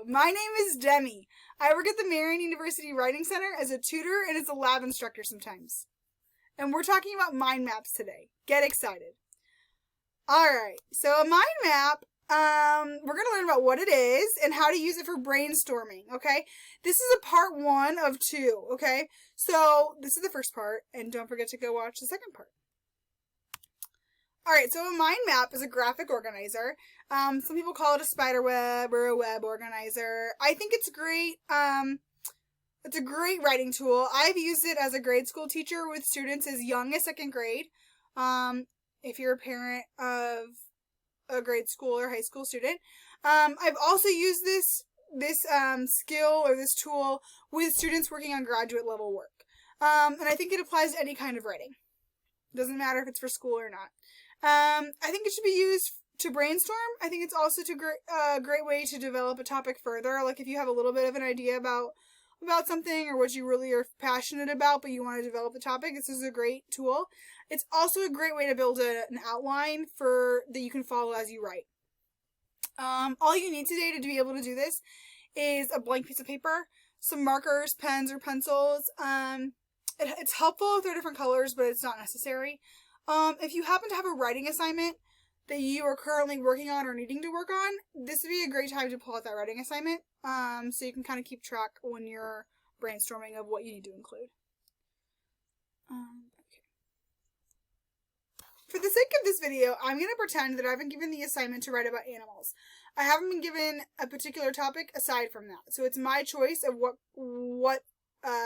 my name is Demi. I work at the Marian University Writing Center as a tutor and as a lab instructor sometimes. And we're talking about mind maps today. Get excited. Alright, so a mind map, we're going to learn about what it is and how to use it for brainstorming, okay? This is a part 1 of 2, okay? So this is the first part, and don't forget to go watch the second part. Alright, so a mind map is a graphic organizer. Some people call it a spider web or a web organizer. I think it's great. It's a great writing tool. I've used it as a grade school teacher with students as young as 2nd grade. If you're a parent of a grade school or high school student. I've also used this skill or this tool with students working on graduate level work. And I think it applies to any kind of writing. Doesn't matter if it's for school or not. I think it should be used to brainstorm. I think it's also a great way to develop a topic further. Like if you have a little bit of an idea about something or what you really are passionate about, but you want to develop the topic, this is a great tool. It's also a great way to build an outline that you can follow as you write. All you need today to be able to do this is a blank piece of paper, some markers, pens, or pencils. It's helpful if they're different colors, but it's not necessary. If you happen to have a writing assignment that you are currently working on or needing to work on, this would be a great time to pull out that writing assignment, so you can kind of keep track when you're brainstorming of what you need to include. Okay. For the sake of this video, I'm going to pretend that I've been given the assignment to write about animals. I haven't been given a particular topic aside from that, so it's my choice of what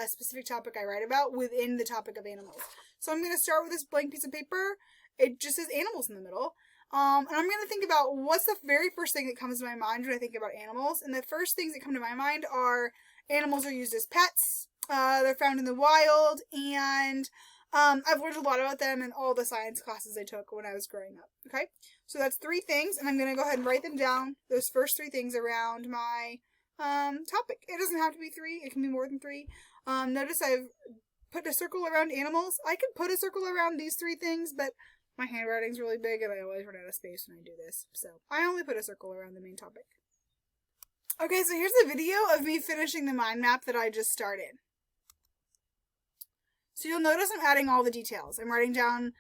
specific topic I write about within the topic of animals. So I'm going to start with this blank piece of paper. It just says animals in the middle. And I'm going to think about what's the very first thing that comes to my mind when I think about animals. And the first things that come to my mind are animals are used as pets. They're found in the wild. And I've learned a lot about them in all the science classes I took when I was growing up. Okay? So that's 3 things. And I'm going to go ahead and write them down, those first 3 things around my topic. It doesn't have to be 3. It can be more than 3. Notice I've put a circle around animals. I could put a circle around these 3 things, but my handwriting's really big and I always run out of space when I do this. So I only put a circle around the main topic. Okay, so here's a video of me finishing the mind map that I just started. So you'll notice I'm adding all the details. I'm writing down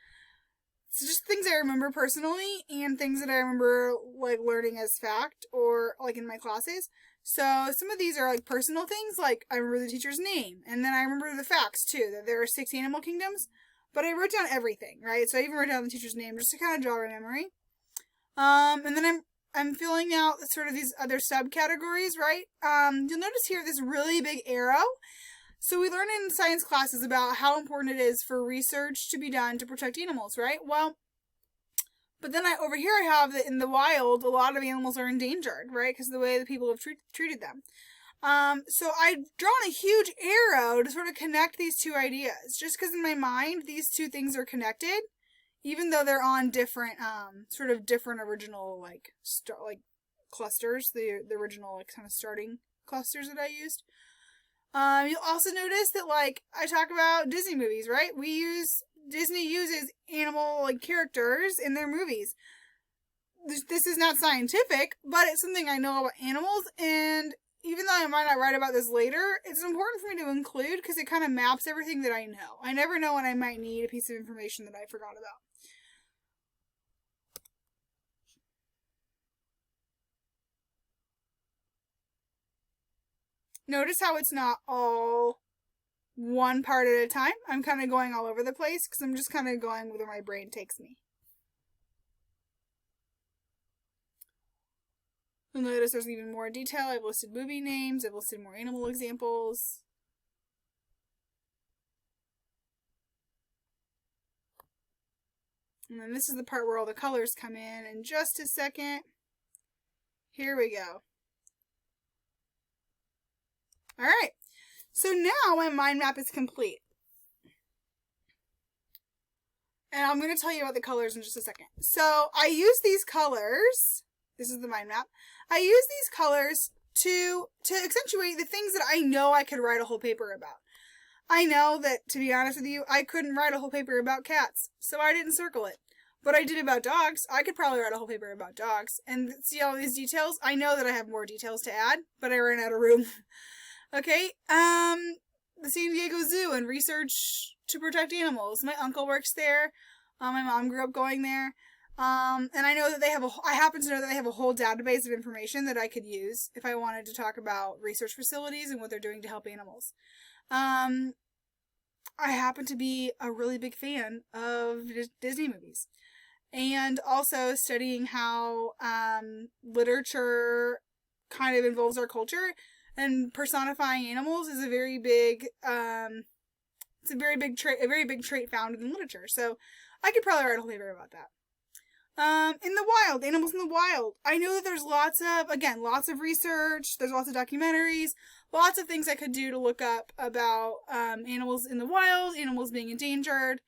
just things I remember personally and things that I remember like learning as fact or like in my classes. So some of these are like personal things, like I remember the teacher's name, and then I remember the facts too, that there are 6 animal kingdoms, but I wrote down everything, right? So I even wrote down the teacher's name just to kind of jog my memory. And then I'm filling out sort of these other subcategories, right? You'll notice here this really big arrow. So we learn in science classes about how important it is for research to be done to protect animals, right? Well, but then over here I have that in the wild, a lot of animals are endangered, right? Because of the way that people have treated them. So I've drawn a huge arrow to sort of connect these 2 ideas, just because in my mind, these 2 things are connected, even though they're on different, sort of different original, like clusters, the original, like, kind of starting clusters that I used. You'll also notice that, like, I talk about Disney movies, right? Disney uses animal, like, characters in their movies. This is not scientific, but it's something I know about animals, and even though I might not write about this later, it's important for me to include because it kind of maps everything that I know. I never know when I might need a piece of information that I forgot about. Notice how it's not all one part at a time. I'm kind of going all over the place because I'm just kind of going where my brain takes me. You'll notice there's even more detail. I've listed movie names. I've listed more animal examples. And then this is the part where all the colors come in just a second. Here we go. Alright, so now my mind map is complete. And I'm going to tell you about the colors in just a second. So I use these colors, this is the mind map, I use these colors to accentuate the things that I know I could write a whole paper about. I know that, to be honest with you, I couldn't write a whole paper about cats, so I didn't circle it. But I did about dogs. I could probably write a whole paper about dogs and see all these details. I know that I have more details to add, but I ran out of room. Okay, the San Diego Zoo and research to protect animals. My uncle works there. My mom grew up going there. And I know that I happen to know that they have a whole database of information that I could use if I wanted to talk about research facilities and what they're doing to help animals. I happen to be a really big fan of Disney movies. And also studying how literature kind of involves our culture, and personifying animals is a very big trait found in literature. So I could probably write a whole paper about that. In the wild, animals in the wild. I know that there's lots of research, there's lots of documentaries, lots of things I could do to look up about animals in the wild, animals being endangered.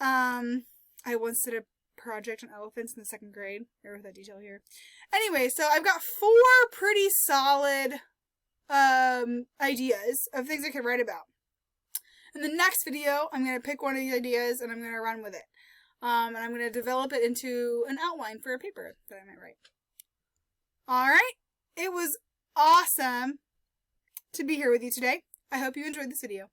I once did a project on elephants in the 2nd grade. I wrote that detail here. Anyway, so I've got 4 pretty solid ideas of things I could write about. In the next video, I'm going to pick one of these ideas and I'm going to run with it. And I'm going to develop it into an outline for a paper that I might write. Alright, it was awesome to be here with you today. I hope you enjoyed this video.